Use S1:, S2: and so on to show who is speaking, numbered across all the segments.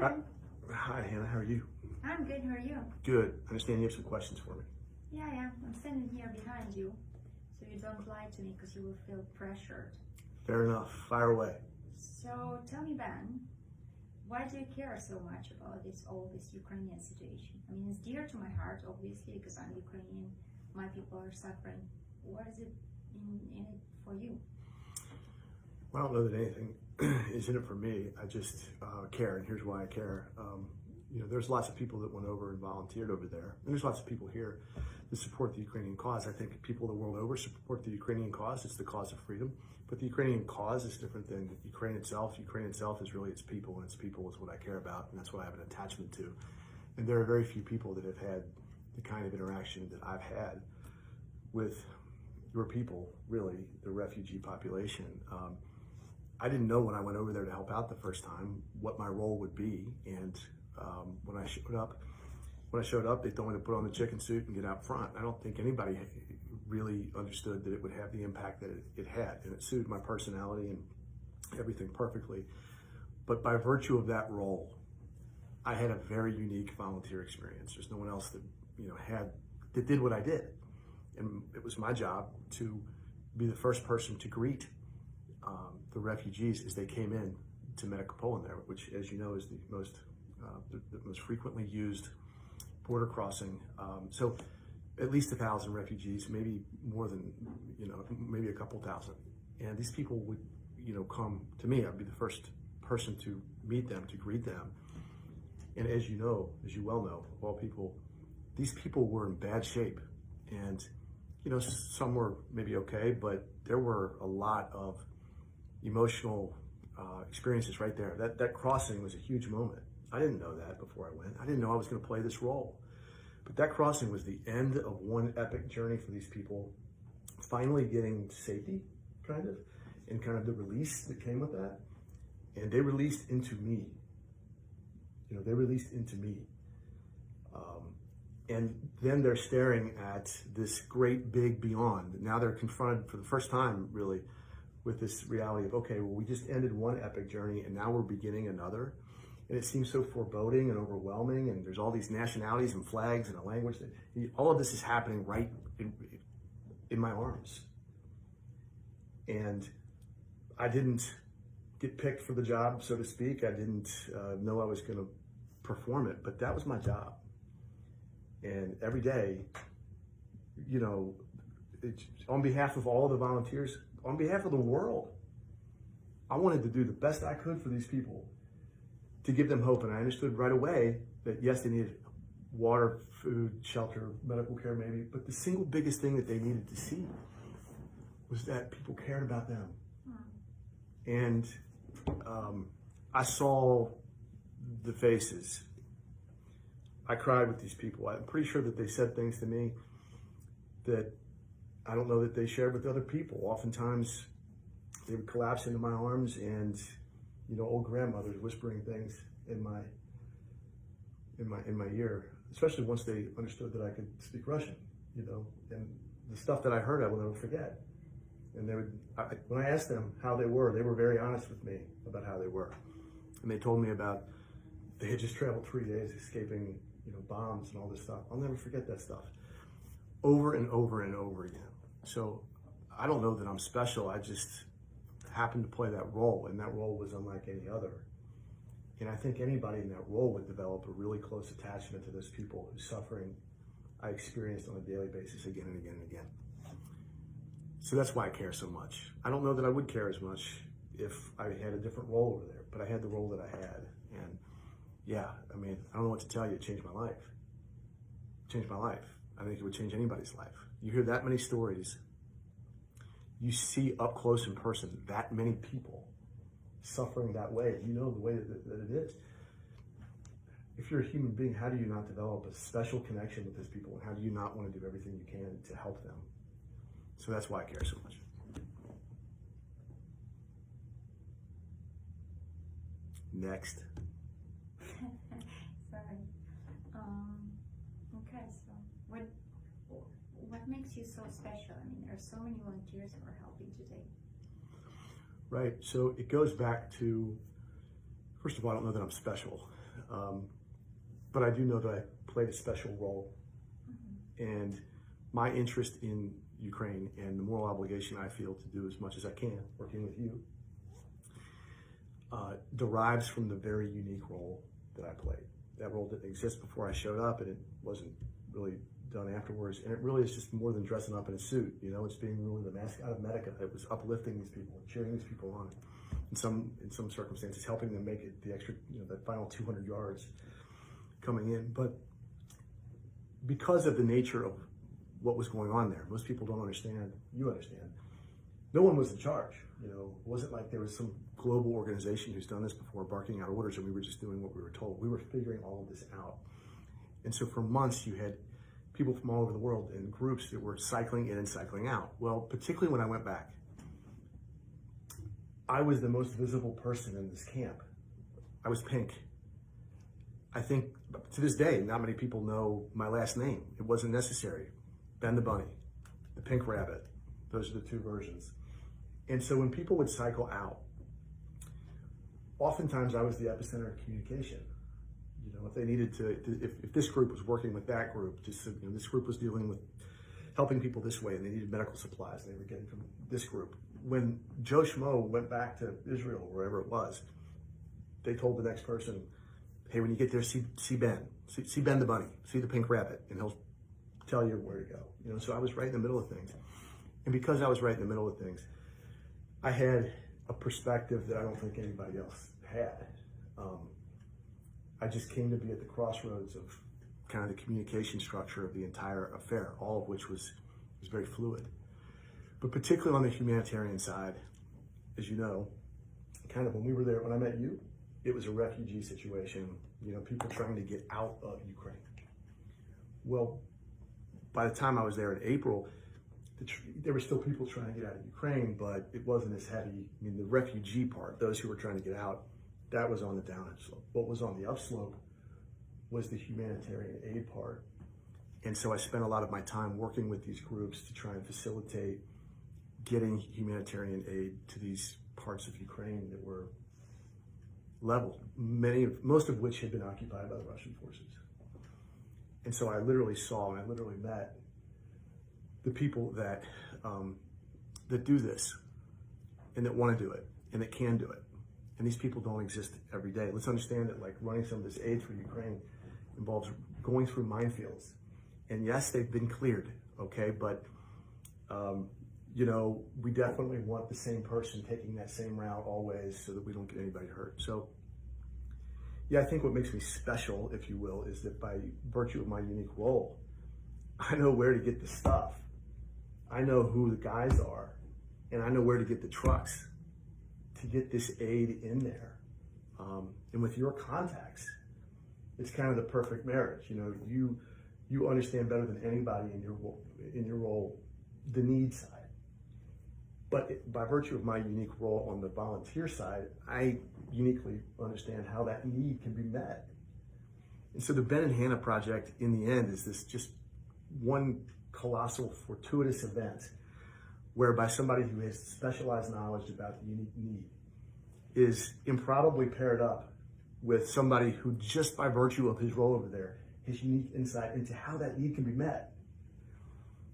S1: Hi.
S2: Hi, Hannah. How are you?
S1: I'm good. How are you?
S2: Good. I understand you have some questions for me.
S1: Yeah. I'm standing here behind you, so you don't lie to me because you will feel pressured.
S2: Fair enough. Fire away.
S1: So tell me, Ben, why do you care so much about all this Ukrainian situation? I mean, it's dear to my heart, obviously, because I'm Ukrainian. My people are suffering. What is it in it for you?
S2: Well, I don't know that anything is in it for me. I just care, and here's why I care. There's lots of people that went over and volunteered over there. And there's lots of people here that support the Ukrainian cause. I think people the world over support the Ukrainian cause. It's the cause of freedom. But the Ukrainian cause is different than Ukraine itself. Ukraine itself is really its people, and its people is what I care about, and that's what I have an attachment to. And there are very few people that have had the kind of interaction that I've had with your people, really, the refugee population. I didn't know when I went over there to help out the first time what my role would be, and when I showed up, they told me to put on the chicken suit and get out front. I don't think anybody really understood that it would have the impact that it had, and it suited my personality and everything perfectly. But by virtue of that role, I had a very unique volunteer experience. There's no one else that did what I did, and it was my job to be the first person to greet the refugees as they came in to Medicopol there, which, as you know, is the most frequently used border crossing. So at least 1,000 refugees, maybe more than, maybe a couple thousand. And these people would, come to me. I'd be the first person to meet them, to greet them. And as you well know, of all people, these people were in bad shape. And, some were maybe okay, but there were a lot of emotional experiences right there. That crossing was a huge moment. I didn't know that before I went. I didn't know I was going to play this role. But that crossing was the end of one epic journey for these people, finally getting to safety, and kind of the release that came with that. And they released into me. They released into me. And then they're staring at this great big beyond. Now they're confronted for the first time, really, with this reality of, okay, well, we just ended one epic journey and now we're beginning another. And it seems so foreboding and overwhelming, and there's all these nationalities and flags and a language. All of this is happening right in my arms. And I didn't get picked for the job, so to speak. I didn't know I was going to perform it, but that was my job. And every day, on behalf of all the volunteers, on behalf of the world, I wanted to do the best I could for these people to give them hope. And I understood right away that yes, they needed water, food, shelter, medical care maybe, but the single biggest thing that they needed to see was that people cared about them. And I saw the faces. I cried with these people. I'm pretty sure that they said things to me that I don't know that they shared with other people. Oftentimes, they would collapse into my arms, and old grandmothers whispering things in my ear. Especially once they understood that I could speak Russian, and the stuff that I heard, I will never forget. And when I asked them how they were very honest with me about how they were, and they told me about they had just traveled 3 days escaping, bombs and all this stuff. I'll never forget that stuff. Over and over and over again. So I don't know that I'm special. I just happened to play that role, and that role was unlike any other. And I think anybody in that role would develop a really close attachment to those people whose suffering I experienced on a daily basis again and again and again. So that's why I care so much. I don't know that I would care as much if I had a different role over there, but I had the role that I had. And yeah, I don't know what to tell you. It changed my life. It changed my life. I think it would change anybody's life. You hear that many stories. You see up close in person that many people suffering that way. You know the way that it is. If you're a human being, how do you not develop a special connection with those people? And how do you not want to do everything you can to help them? So that's why I care so much. Next.
S1: Sorry. Okay, so what makes you so special? There are so many volunteers who are helping today.
S2: Right, so it goes back to, First of all, I don't know that I'm special, but I do know that I played a special role. And my interest in Ukraine and the moral obligation I feel to do as much as I can, working with you, derives from the very unique role that I played. That role didn't exist before I showed up, and it wasn't really done afterwards. And it really is just more than dressing up in a suit. You know, it's being really the mascot of Medica. It was uplifting these people, cheering these people on. In some circumstances, helping them make it the extra, that final 200 yards coming in. But because of the nature of what was going on there, most people don't understand. You understand. No one was in charge. It wasn't like there was some global organization who's done this before barking out orders and we were just doing what we were told. We were figuring all of this out. And so for months you had people from all over the world in groups that were cycling in and cycling out. Well, particularly when I went back, I was the most visible person in this camp. I was pink. I think to this day, not many people know my last name. It wasn't necessary. Ben the Bunny, the Pink Rabbit. Those are the two versions. And so when people would cycle out, oftentimes I was the epicenter of communication. If they needed to, if this group was working with that group, this group was dealing with helping people this way and they needed medical supplies and they were getting from this group. When Joe Schmo went back to Israel, or wherever it was, they told the next person, hey, when you get there, see Ben, see Ben the Bunny, see the Pink Rabbit, and he'll tell you where to go. So I was right in the middle of things. And because I was right in the middle of things, I had a perspective that I don't think anybody else had. I just came to be at the crossroads of kind of the communication structure of the entire affair, all of which was very fluid. But particularly on the humanitarian side, as you know, kind of when we were there, when I met you, it was a refugee situation, people trying to get out of Ukraine. Well, by the time I was there in April, there were still people trying to get out of Ukraine, but it wasn't as heavy. The refugee part, those who were trying to get out, that was on the downhill slope. What was on the upslope was the humanitarian aid part. And so I spent a lot of my time working with these groups to try and facilitate getting humanitarian aid to these parts of Ukraine that were leveled, most of which had been occupied by the Russian forces. And so I literally saw and I literally met the people that do this and that want to do it and that can do it. And these people don't exist every day. Let's understand that running some of this aid through Ukraine involves going through minefields. And yes, they've been cleared, okay? But, we definitely want the same person taking that same route always so that we don't get anybody hurt. So, yeah, I think what makes me special, if you will, is that by virtue of my unique role, I know where to get the stuff. I know who the guys are, and I know where to get the trucks to get this aid in there. And with your contacts, it's kind of the perfect marriage. You understand better than anybody in your role the need side. But by virtue of my unique role on the volunteer side, I uniquely understand how that need can be met. And so the Ben and Hanna project in the end is this just one colossal fortuitous event whereby somebody who has specialized knowledge about the unique need is improbably paired up with somebody who, just by virtue of his role over there, his unique insight into how that need can be met.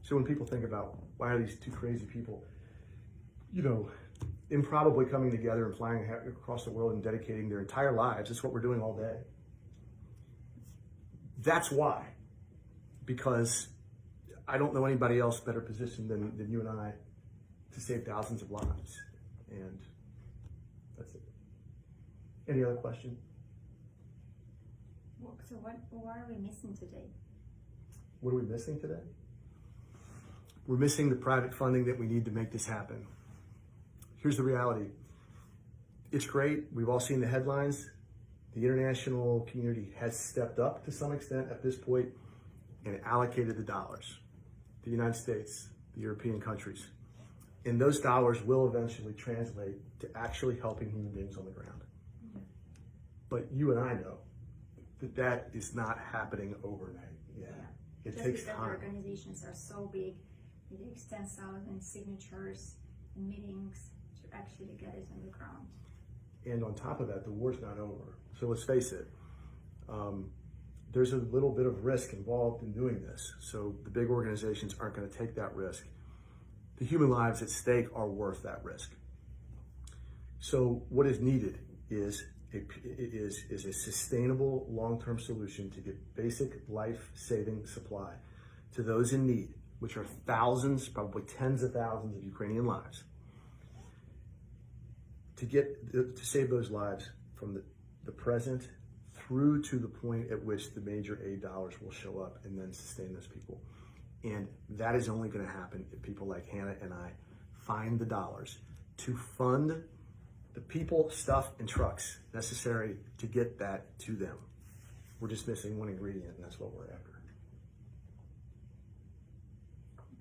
S2: So when people think about why are these two crazy people, improbably coming together and flying across the world and dedicating their entire lives, it's what we're doing all day. That's why, because I don't know anybody else better positioned than you and I to save thousands of lives. And that's it. Any other question?
S1: So what are we missing today?
S2: What are we missing today? We're missing the private funding that we need to make this happen. Here's the reality. It's great. We've all seen the headlines. The international community has stepped up to some extent at this point and allocated the dollars. The United States, the European countries. And those dollars will eventually translate to actually helping human beings on the ground. Mm-hmm. But you and I know that is not happening overnight. Yeah. It
S1: just
S2: takes
S1: because
S2: time.
S1: The organizations are so big, it takes 10,000 signatures and meetings to actually get it on the ground.
S2: And on top of that, the war's not over. So let's face it, there's a little bit of risk involved in doing this. So the big organizations aren't going to take that risk. The human lives at stake are worth that risk. So what is needed is a sustainable long-term solution to get basic life-saving supply to those in need, which are thousands, probably tens of thousands of Ukrainian lives, to save those lives from the present through to the point at which the major aid dollars will show up and then sustain those people. And that is only going to happen if people like Hanna and I find the dollars to fund the people, stuff, and trucks necessary to get that to them. We're just missing one ingredient, and that's what we're after.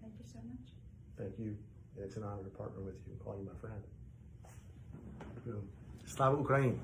S1: Thank you so much.
S2: Thank you. It's an honor to partner with you and call you my friend. Slava Ukraini.